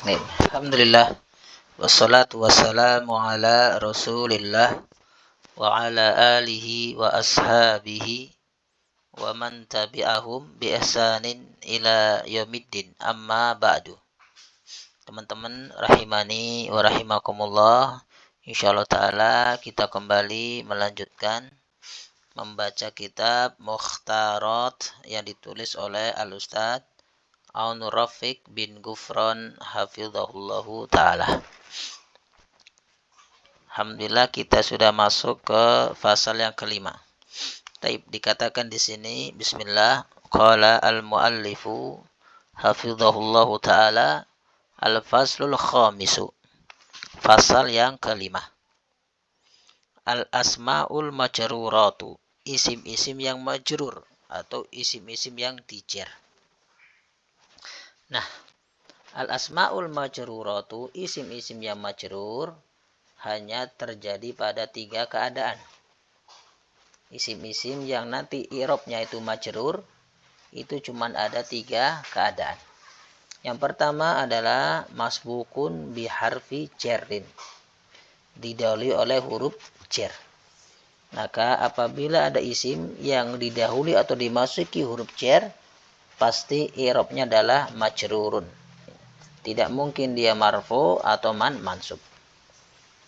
Nih, alhamdulillah wassalatu wassalamu ala Rasulillah wa ala alihi wa ashabihi wa man tabi'ahum bi ihsanin ila yaumiddin. Amma ba'du. Teman-teman rahimani wa rahimakumullah. Insyaallah taala kita kembali melanjutkan membaca kitab Mukhtarat yang ditulis oleh Al-Ustaz Aunur Rafiq bin Gufron hafizahullahu ta'ala. Alhamdulillah kita sudah masuk ke fasal yang kelima. Taib dikatakan di sini bismillah qala al-muallifu hafizahullahu ta'ala al-faslul khamisu. Fasal yang kelima. Al-asmaul majruratu, isim-isim yang majrur atau isim-isim yang dijer. Nah, al-asma'ul majruratu, isim-isim yang majrur hanya terjadi pada 3 keadaan. Isim-isim yang nanti i'rabnya itu majrur itu cuma ada 3 keadaan. Yang pertama adalah masbukun biharfi jarrin, didahului oleh huruf jar. Maka apabila ada isim yang didahului atau dimasuki huruf jar, pasti i'rabnya adalah majrurun. Tidak mungkin dia marfu atau mansub.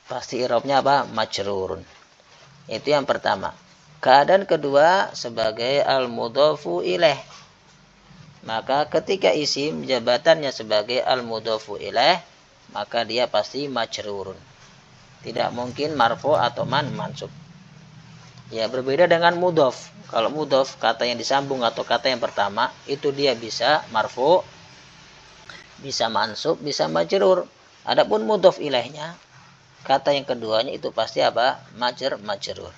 Pasti i'rabnya apa? Majrurun. Itu yang pertama. Keadaan kedua sebagai al-mudhafu ilaih. Maka ketika isim jabatannya sebagai al-mudhafu ilaih, maka dia pasti majrurun. Tidak mungkin marfu atau mansub. Ya, berbeda dengan mudhaf. Kalau mudhaf, kata yang disambung atau kata yang pertama, itu dia bisa marfu, bisa mansub, bisa majrur. Adapun mudhaf ilaihnya, kata yang keduanya itu pasti apa? Majrur.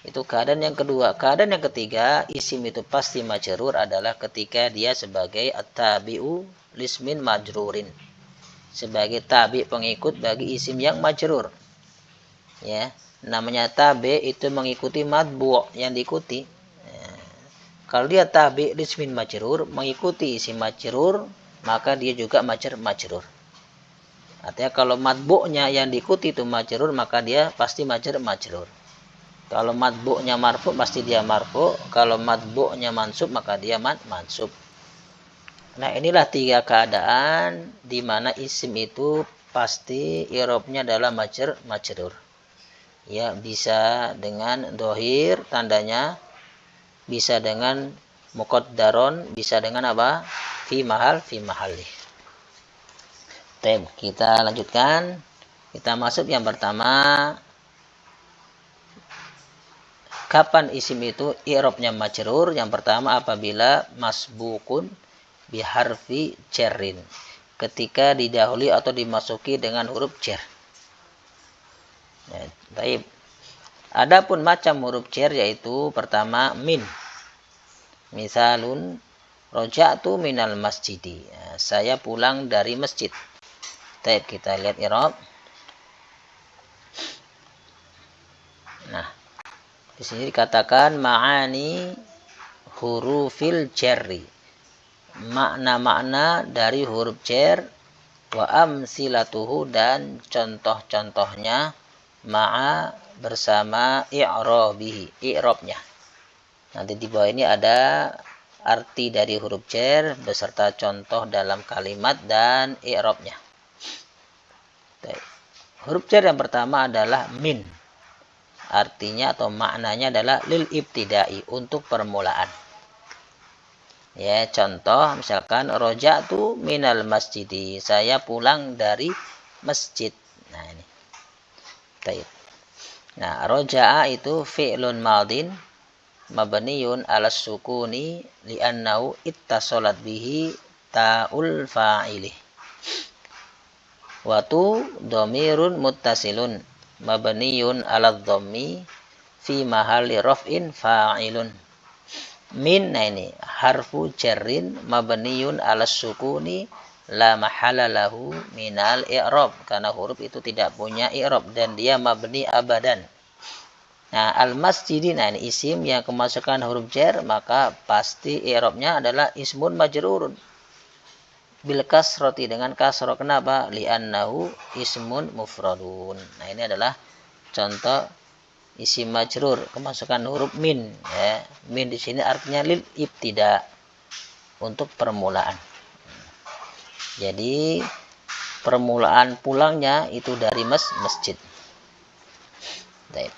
Itu keadaan yang kedua. Keadaan yang ketiga, isim itu pasti majrur adalah ketika dia sebagai at-tabi'u lismin majrurin. Sebagai tabi pengikut bagi isim yang majrur. Ya, namanya tabi itu mengikuti matbu' yang diikuti. Kalau dia tabi lismin majrur, mengikuti isim majrur, maka dia juga majrur. Artinya kalau matbu'nya yang diikuti itu majrur, maka dia pasti majrur. Kalau matbu'nya marfu, pasti dia marfu. Kalau matbu'nya mansub, maka dia mansub. Nah, inilah 3 keadaan di mana isim itu pasti i'rabnya adalah majrur. Ya, bisa dengan dohir tandanya, bisa dengan muqaddaron, bisa dengan apa? Fi mahalli. Kita lanjutkan. Kita masuk yang pertama. Kapan isim itu i'rabnya majrur? Yang pertama apabila masbukun biharfi jarrin. Ketika didahului atau dimasuki dengan huruf jar. Ya, baik. Adapun macam huruf jar yaitu pertama min. Misalun roja'tu minal masjidi. Ya, saya pulang dari masjid. Baik, kita lihat i'rab. Nah, di sini dikatakan ma'ani hurufil jarri. Makna-makna dari huruf jar wa amsilatuhu dan contoh-contohnya ma'a bersama i'rabnya. Nanti di bawah ini ada arti dari huruf jar beserta contoh dalam kalimat dan i'rabnya. Huruf jar yang pertama adalah min. Artinya atau maknanya adalah lil ibtidai, untuk permulaan. Ya, contoh misalkan roja'tu minal masjidi, saya pulang dari masjid. Nah, ini. Baik. Nah, roja'a itu fi'lun madin mabniyun 'alas sukuni li'annahu ittasalat bihi ta'ul fa'ilih. Wa tu dhamirun muttasilun mabniyun 'alad dhammi fi mahalli raf'in fa'ilun. Min, nah ini harfu jarrin mabniyun 'alas sukuni la mahala lahu minal i'rab, karena huruf itu tidak punya i'rab dan dia mabni abadan. Nah, al-masjidi, nah ini isim yang kemasukan huruf jar, maka pasti i'rabnya adalah ismun majrurun. bil kasrati dengan kasroh. Kenapa? Li'annahu ismun mufradun. Nah, ini adalah contoh isim majrur kemasukan huruf min, ya. Min di sini artinya lil ibtida, untuk permulaan. Jadi permulaan pulangnya itu dari masjid. Baik.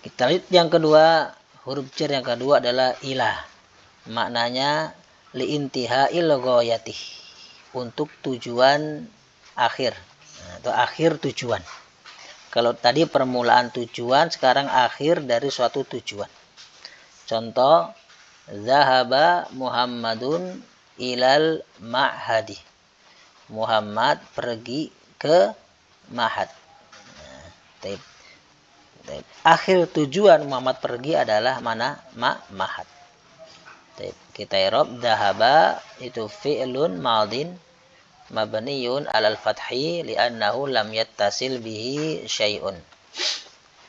Kita lihat yang kedua, huruf jar yang kedua adalah ilah. Maknanya liintiha'il ghayati, untuk tujuan akhir atau akhir tujuan. Kalau tadi permulaan tujuan, sekarang akhir dari suatu tujuan. Contoh, zahaba Muhammadun ilal ma'hadi. Muhammad pergi ke ma'had. Nah, akhir tujuan Muhammad pergi adalah mana? Ma'had. Kita i'rab zahaba itu fi'lun madin mabniyun 'alal fathi li'annahu lam yattasil bihi syai'un.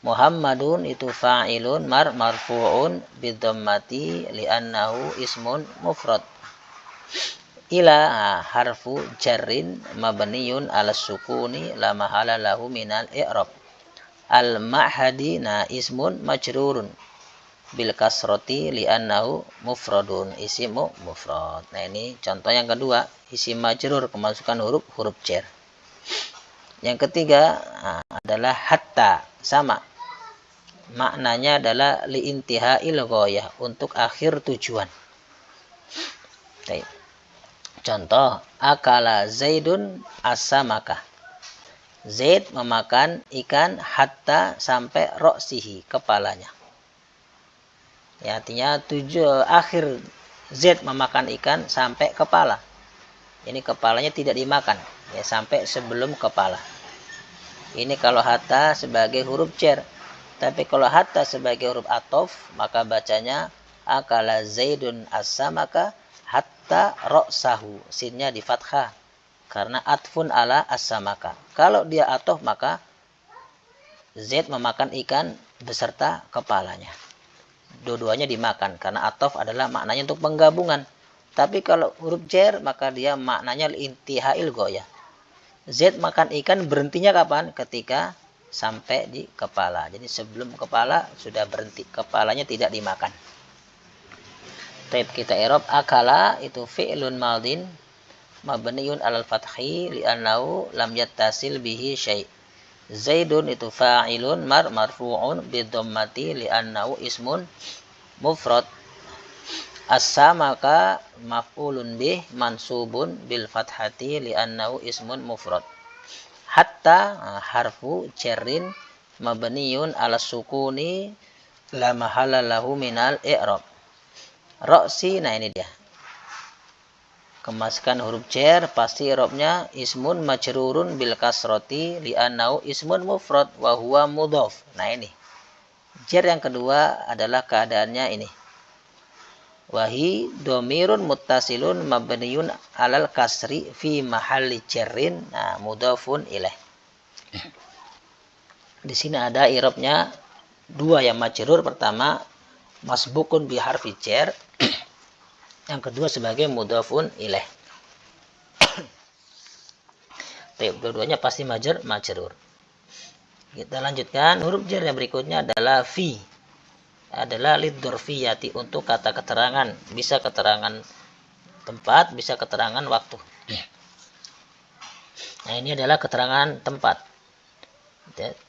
Muhammadun itu fa'ilun marfu'un bidhammati li'annahu ismun mufrad. Ila harfu jarrin mabniyun 'alas sukuni la mahala lahu minal i'rab. Al ma'hadi ismun majrurun bil kasrati li'annahu mufradun, isimu mufrad. Nah, ini contoh yang kedua, isim majrur kemasukan huruf jar. Yang ketiga adalah hatta, sama. Maknanya adalah liintiha'il ghayah, untuk akhir tujuan. Baik. Contoh, akala Zaidun as-samaka. Zaid memakan ikan hatta sampai roksihi, kepalanya. Ya, artinya akhir Z memakan ikan sampai kepala. Ini kepalanya tidak dimakan, ya, sampai sebelum kepala. Ini kalau hatta sebagai huruf jar. Tapi kalau hatta sebagai huruf atof, maka bacanya akala Zaidun as-samaka hatta ra'sahu. Sinnya di fathah karena atfun ala as-samaka. Kalau dia atof, maka Z memakan ikan beserta kepalanya. Dua-duanya dimakan karena atof adalah maknanya untuk penggabungan. Tapi kalau huruf jar, maka dia maknanya intiha'il ghayah. Z makan ikan berhentinya kapan? Ketika sampai di kepala. Jadi sebelum kepala sudah berhenti, kepalanya tidak dimakan. Taib kita i'rab akala itu fi'lun madin mabniyun 'alal fathi li'annahu lam yattasil bihi syai'. Zaidun itu fa'ilun marfu'un bidhammati li'annahu ismun mufrad. As-samaka maf'ulun bih mansubun bil fathati li'annahu ismun mufrad. Hatta harfu jarrin mabniyun 'ala sukuni la mahalla lahu minal i'rab. Ra'si, nah ini dia. Kemaskan huruf jar, pasti i'rabnya ismun majrurun bil kasrati li'annahu ismun mufrad wa huwa mudhaf. Nah, ini jar yang kedua adalah keadaannya ini. Wahi domirun muttasilun mabniyun alal kasri fi mahalli jarrin, nah, mudhafun ilaih. Di sini ada i'rabnya dua yang majrur. Pertama masbukun bi harfi jar, yang kedua sebagai mudhafun ilaih. Dua-duanya pasti majrur. Kita lanjutkan, huruf jar yang berikutnya adalah fi. Adalah lidzarfiyati, untuk kata keterangan. Bisa keterangan tempat, bisa keterangan waktu. Nah, ini adalah keterangan tempat.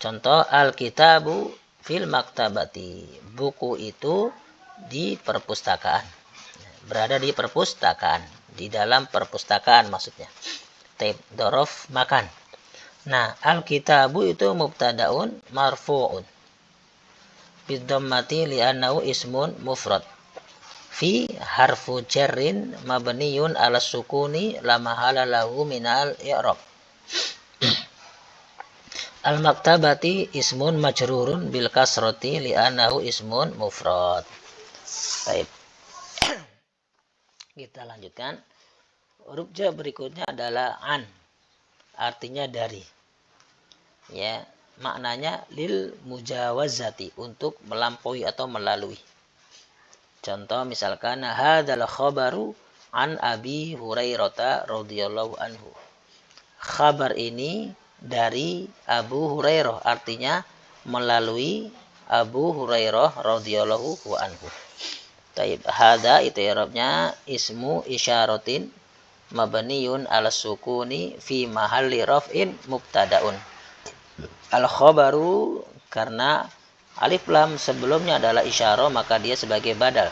Contoh, al-kitabu fil maktabati. Buku itu di perpustakaan. Berada di perpustakaan, di dalam perpustakaan maksudnya. Taib dorof makan. Nah, al-kitabu itu mubtadaun marfu'un bidhammati li'annahu ismun mufrad. Fi harfu jarrin mabniyun 'ala sukuni la mahala lahu minal i'rab. Al-maktabati ismun majrurun bil kasrati li'annahu ismun mufrad. Baik. Kita lanjutkan. Huruf jar berikutnya adalah an. Artinya dari. Ya, maknanya lil mujawazati, untuk melampaui atau melalui. Contoh misalkan hadzal khabaru an Abi Hurairah radhiyallahu anhu. Khabar ini dari Abu Hurairah, artinya melalui Abu Hurairah radhiyallahu anhu. Taib, hada itu i'rabnya ismu isyaratin mabniyun ala sukuni fi mahalli raf'in mubtadaun. Al khabaru, karena alif lam sebelumnya adalah isyarah maka dia sebagai badal.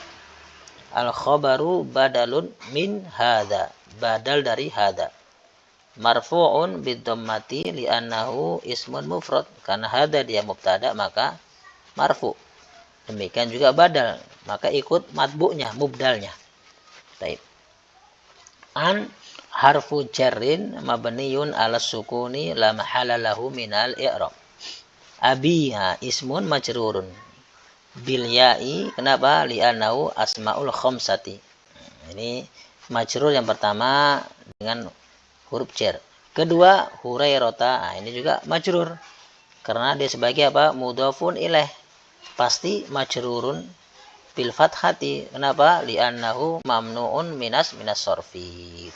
Al khabaru badalun min hada, badal dari hada. Marfu'un bidhammati li'annahu ismun mufrad, karena hada dia mubtada maka marfu'. Demikian juga badal, maka ikut matbu'nya, mubdalnya. Taib. An harfu jarrin mabniyun ala sukuni la mahala lahu minal i'rab. Abiha ismun majrurun bil ya'i, kenapa? Li'annahu asmaul khamsati. Ini majrur yang pertama dengan huruf jar. Kedua Hurairata, ini juga majrur karena dia sebagai apa? Mudhafun ilaih. Pasti majrurun bil fathati. Kenapa? Li'annahu mamnu'un minas sorfi.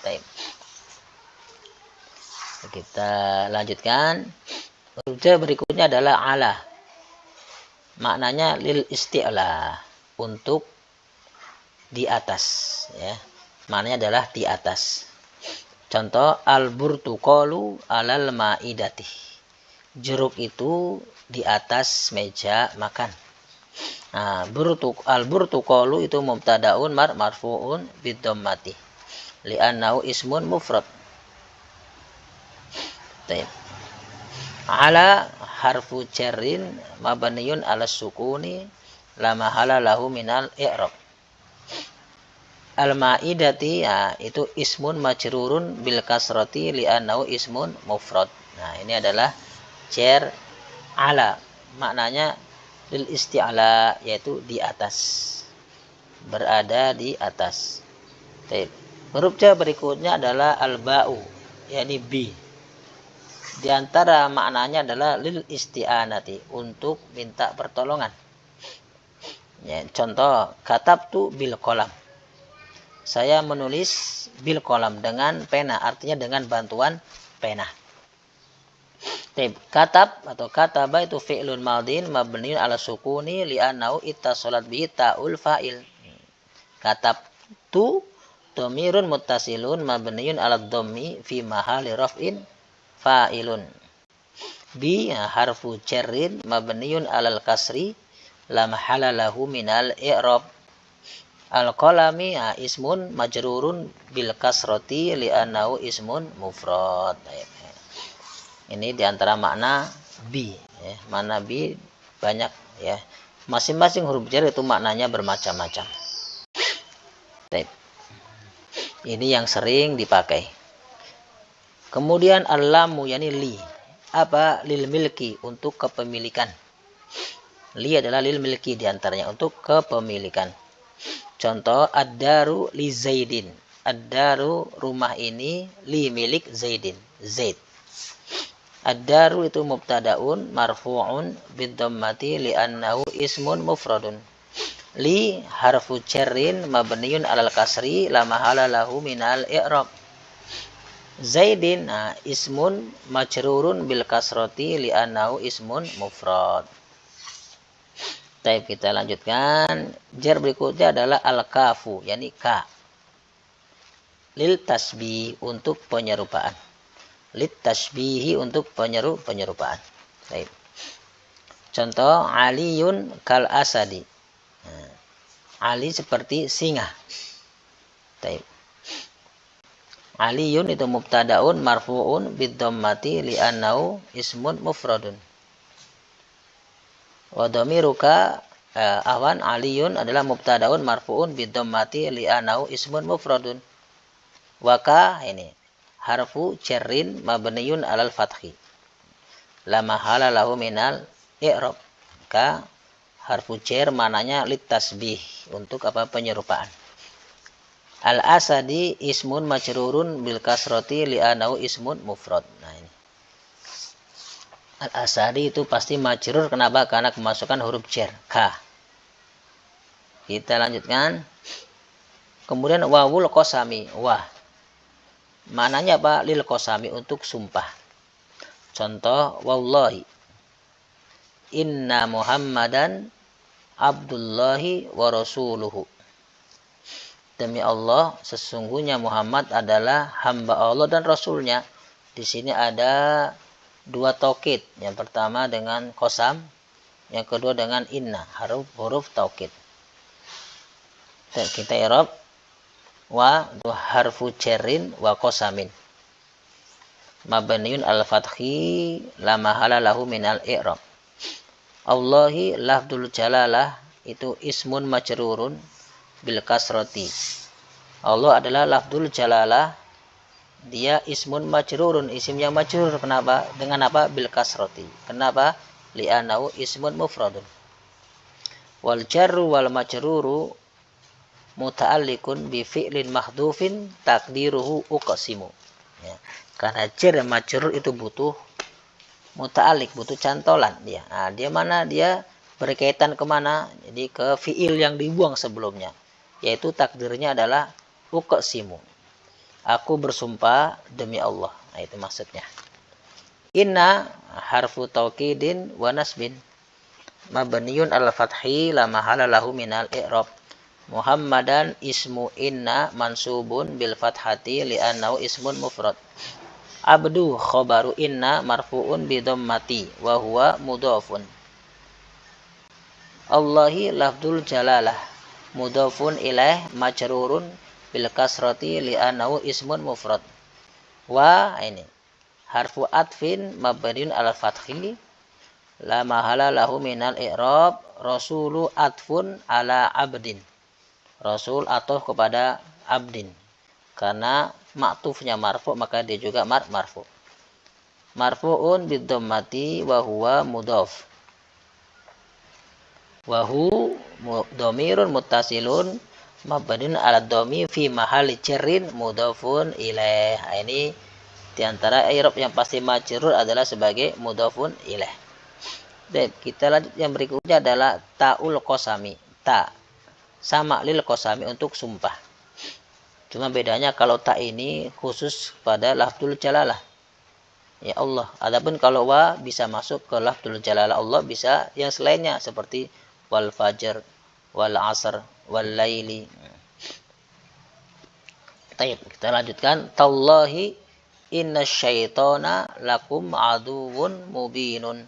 Kita lanjutkan. Huruf jar berikutnya adalah ala. Maknanya lil isti'la, untuk di atas, ya. Maknanya adalah di atas. Contoh al-burtuqalu alal ma'idati. Jeruk itu di atas meja makan. Nah, al-burtuqalu itu mubtadaun marfu'un bidhammati li'annahu ismun mufrad. Ala harfu jarrin mabniyun ala sukuni la mahala lahu minal i'rab. Al-ma'idati, ya, itu ismun majrurun bil kasrati li'annahu ismun mufrad. Nah, ini adalah jar ala, maknanya lil isti'la, yaitu di atas, berada di atas. Huruf jar berikutnya adalah al-ba'u, yakni bi. Di antara maknanya adalah lil isti'anati, untuk minta pertolongan. Ya, contoh katabtu bil qalam. Saya menulis bil qalam, dengan pena, artinya dengan bantuan pena. Katab atau kataba itu fi'lun madin mabniun ala sukuni li'annahu ittasalat bihi ta'ul fa'il. Katabtu dhamirun muttasilun mabniun ala dhammi fi mahalli raf'in fa'ilun. Bi harfu jarrin mabniun alal kasri la mahala lahu minal i'rab. Al-qalami ismun majrurun bil kasrati li'annahu ismun mufrad. Ini diantara makna bi, ya. Makna bi banyak, ya. Masing-masing huruf jar itu maknanya bermacam-macam. Ini yang sering dipakai. Kemudian al-lamu, yani li. Apa? Lil milki, untuk kepemilikan. Li adalah lil milki, diantaranya untuk kepemilikan. Contoh ad-daru li Zaidin. Ad-daru, rumah ini, li milik Zaidin, Zaid. Ad-daru itu mubtadaun marfu'un bidhammati li'annahu ismun mufradun. Li harfu jarrin mabniun alal kasri la mahala lahu minal i'rab. Zaidin ismun majrurun bil kasrati li'annahu ismun mufrad. Kita lanjutkan. Jar berikutnya adalah al-kafu, yakni ka. Lil tasbih, untuk penyerupaan. Lit tasbihi, untuk penyerupaan. Contoh aliyun kal asadi. Ali seperti singa. Aliyun itu mubtadaun marfu'un bidhammati li'annahu ismun mufradun. Wa dhamiruka awan aliyun adalah mubtadaun marfu'un bidhammati li'annahu ismun mufradun. Wa ka, ini harfu jarrin mabniyun alal fathi la mahala lahu minal i'rab. Ka harfu jar, mananya lit tasbih, untuk apa? Penyerupaan. Al asadi ismun majrurun bil kasrati li'annahu ismun mufrad. Nah, ini al asadi itu pasti majrur, kenapa? Karena kemasukan huruf jar ka. Kita lanjutkan. Kemudian wawul qasami, wah. Maknanya apa? Lil qasami, untuk sumpah. Contoh, wallahi inna Muhammadan Abdullahi wa rasuluhu. Demi Allah, sesungguhnya Muhammad adalah hamba Allah dan Rasulnya. Di sini ada dua taukid. Yang pertama dengan qasam, yang kedua dengan inna, huruf taukid. Dan kita i'rab wa harfu jarrin wa qasamin. Mabniun al-fathi la mahala lahu minal i'rab. Allahi lafdul jalalah itu ismun majrurun bil kasrati. Allah adalah lafdul jalalah, dia ismun majrurun, isim yang majrur. Kenapa? Dengan apa? Bil kasrati. Kenapa? Li'annahu ismun mufradun. Wal jarru wal majruru muta'alliqun bi fi'lin mahdhufin taqdiruhu uqsimu. Ya. Karena jar dan majrur itu butuh muta'alliq, butuh cantolan dia. Nah, dia mana? Dia berkaitan kemana? Jadi ke fi'il yang dibuang sebelumnya, yaitu takdirnya adalah uqsimu. Aku bersumpah demi Allah. Nah, itu maksudnya. Inna harfu taukidin wa nasbin mabniyun al-fathi la mahala lahu minal i'rab. Muhammadan ismu inna mansubun bil fathati li'annahu ismun mufrad. Abdu khobaru inna marfu'un bi dhammati wa huwa mudhafun. Allahi lafdul jalalah mudhafun ilaih majrurun bil kasrati li'annahu ismun mufrad. Wa ini harfu atfin mabniun al fathi la mahala lahu minal i'rab. Rasulu atfun ala abdin. Rasul atuf kepada abdin. Karena maktufnya marfu, maka dia juga marfu. Marfu'un bid dhammati wa huwa mudhaf. Wa hu dhamirun muttasilun mabniun ala dhammi fi mahalli jarrin mudhafun ilaih. Ini di antara i'rab yang pasti majrur adalah sebagai mudhafun ilaih. Dan kita lanjut, yang berikutnya adalah ta'ul qasami. Ta sama lil qasami, untuk sumpah. Cuma bedanya kalau ta ini khusus pada lafzul jalalah, ya Allah. Adapun kalau wa bisa masuk ke lafzul jalalah Allah, bisa yang selainnya seperti wal fajr, wal asr, wal laili. Baik, kita lanjutkan. Tallahi inna syaitana lakum aduwwun mubinun.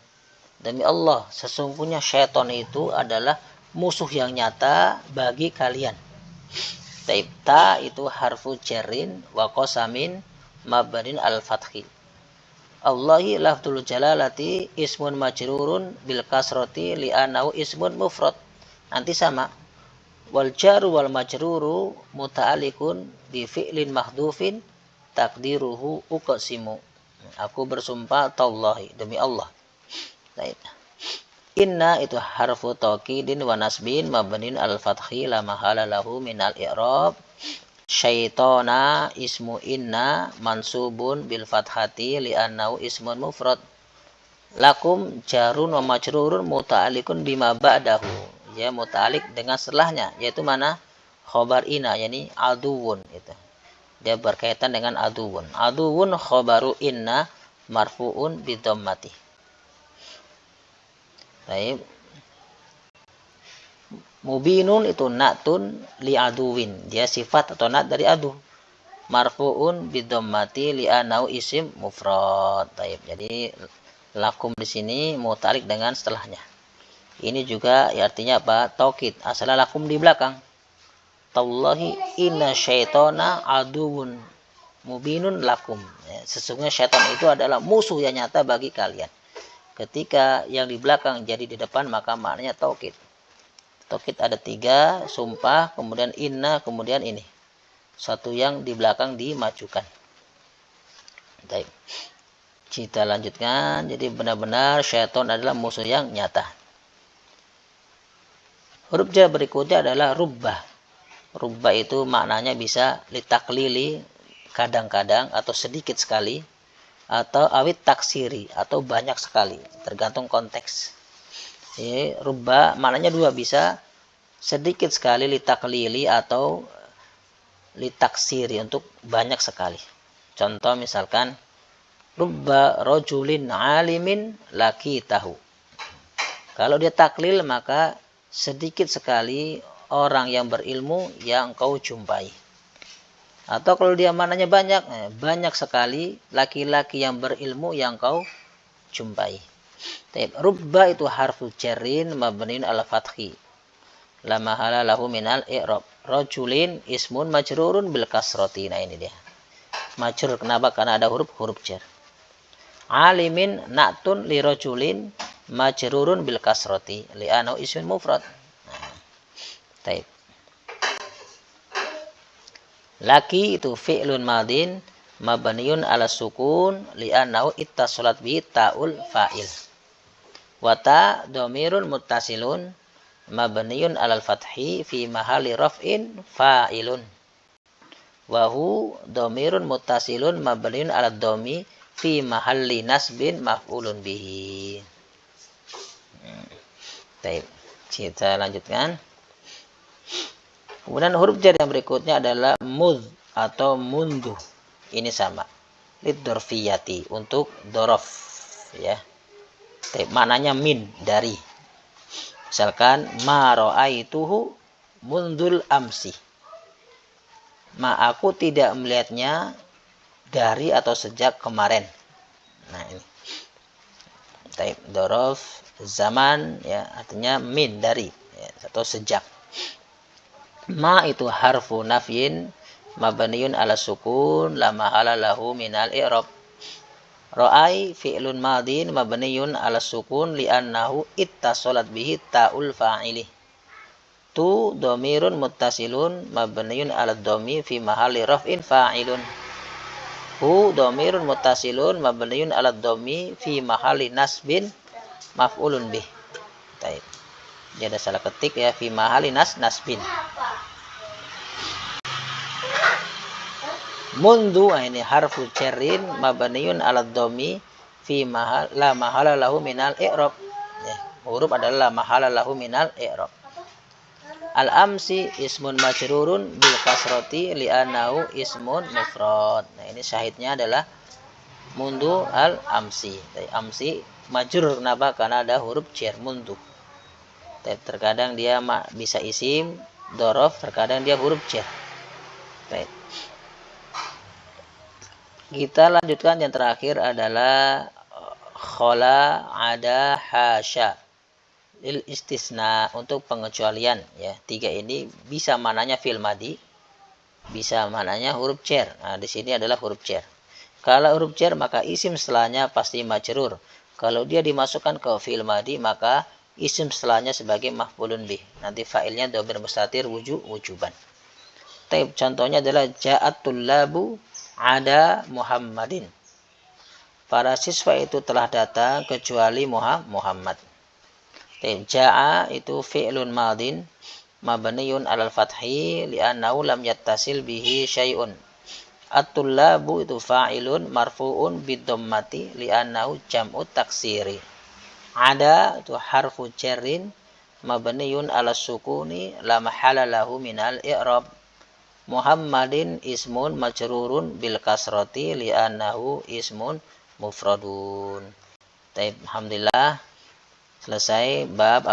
Demi Allah, sesungguhnya syaitan itu adalah musuh yang nyata bagi kalian. Ta itu harfu jarrin wa qasamin mabnin al-fathi. Allahi lafdul jalalati ismun majrurun bil kasrati li'annahu ismun mufrad. Nanti sama. Wal jaru wal majruru muta'alliqun bi fi'lin mahdhufin takdiruhu uqsimu. Aku bersumpah tallahi, demi Allah. Baik. Inna itu harfu taukidin wa nasbin mabnin al-fathi la mahala lahu minal i'rab. Syaitona ismu inna mansubun bil fathati li'annahu ismun mufrad. Lakum jarun wa majrurun muta'alliqun bima ba'dahu. Ya, muta'alliq dengan setelahnya, yaitu mana? Khobar inna, yani aduwun itu. Dia berkaitan dengan aduwun. Aduwun khobaru inna marfu'un bidhammati. Baik. Mubinun itu na'tun li aduwin. Dia sifat atau na'at dari adu. Marfu'un bidhammati li'annahu isim mufrad. Baik. Jadi lakum di sini muta'alliq dengan setelahnya. Ini juga ya, artinya apa? Taukid. Asalnya lakum di belakang. Tallahi inna syaitana aduwun mubinun lakum. Ya, sesungguhnya syaitan itu adalah musuh yang nyata bagi kalian. Ketika yang di belakang jadi di depan, maka maknanya taukid. Taukid ada 3, sumpah, kemudian inna, kemudian ini. Satu yang di belakang dimajukan. Baik. Kita lanjutkan. Jadi benar-benar syaitan adalah musuh yang nyata. Huruf jar berikutnya adalah rubbah. Rubbah itu maknanya bisa litaklili, kadang-kadang, atau sedikit sekali, atau awit taksiri, atau banyak sekali, tergantung konteks. Rubbah maknanya 2, bisa sedikit sekali litaklili atau litaksiri, untuk banyak sekali. Contoh misalkan rubba rajulin alimin laki tahu. Kalau dia taklil maka sedikit sekali orang yang berilmu yang kau jumpai. Atau kalau dia mananya banyak, banyak sekali laki-laki yang berilmu yang kau jumpai. Rubba itu harfu jarrin mabniun ala fathi, la mahala lahu minal i'rab. Rajulin ismun majrurun bil kasrati. Nah ini dia. Majrur kenapa? Karena ada huruf jar. Alimin na'tun li rajulin majrurun bil kasrati li'annahu ismun mufrad. Taib. Laki itu fi'lun madin mabniun ala sukun li'annahu ittasalat bi ta'ul fa'il. Wata domirun muttasilun mabniun alal fathi fi mahali raf'in fa'ilun. Wahu domirun muttasilun mabniun alad domi fi mahalli nasbin maf'ulun bihi. Baik, kita lanjutkan. Kemudian huruf jar yang berikutnya adalah mudh atau mundu. Ini sama. Lidzorfiyati, untuk dorof, ya. Maknanya min, dari. Misalkan ma ra'aituhu mundul amsi. Ma aku tidak melihatnya dari atau sejak kemarin. Nah ini. Taib dorof zaman, ya, artinya min, dari, ya, atau sejak. Ma itu harfu nafyin mabniun ala sukun la mahala lahu minal i'rab. Ra'ai fi'lun madin mabniun ala sukun li'annahu ittasalat bihi ta'ul fa'ili. Tu domirun muttasilun mabniun ala domi fi mahali raf'in fa'ilun. Hu domirun muttasilun mabniun ala domi fi mahali nasbin maf'ulun bih. Taib. Dia ada salah ketik, ya, fi mahali nasbin. Mundu ini harfu jarrin mabniun ala dhammi fi mahal la mahala lahu minal i'rab. Ya, huruf adalah la mahala lahu minal i'rab. Al amsi ismun majrurun bil kasrati li'annahu ismun mufrad. Nah, ini syahidnya adalah mundu al amsi. Amsi majrur kenapa? Karena ada huruf jar, mundu. Terkadang dia bisa isim dorof, terkadang dia huruf jar. Baik. Kita lanjutkan yang terakhir adalah khola, ada, hasya, lil istisna, untuk pengecualian, ya. Tiga ini bisa mananya fil madi, bisa mananya huruf jar. Nah, di sini adalah huruf jar. Kalau huruf jar maka isim setelahnya pasti majrur. Kalau dia dimasukkan ke fil madi maka isim setelahnya sebagai maf'ulun bih. Nanti fa'ilnya dhamir mustatir wujuban. Taib, contohnya adalah ja'at tullabu ada Muhammadin. Para siswa itu telah datang kecuali Muhammad. Ja'a itu fi'lun madin mabniun alal fathi li'annahu lam yattasil bihi syai'un. At-tullabu itu fa'ilun marfu'un bidhammati li'annahu jam'u taksiri. Ada itu harfu jarrin mabniun ala sukuni la mahala lahu minal i'rab. Muhammadin ismun majrurun bil kasrati li'annahu ismun mufradun. Taib, alhamdulillah selesai bab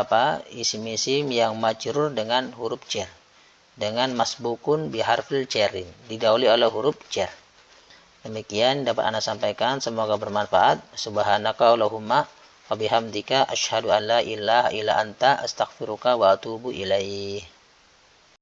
isim-isim yang majrur dengan huruf jar, dengan masbukun biharfil jarrin, didahului oleh huruf jar. Demikian dapat Anda sampaikan, semoga bermanfaat. Subhanaka Allahumma wa bihamdika asyhadu an la ilaha illa anta astaghfiruka wa atubu ilaih.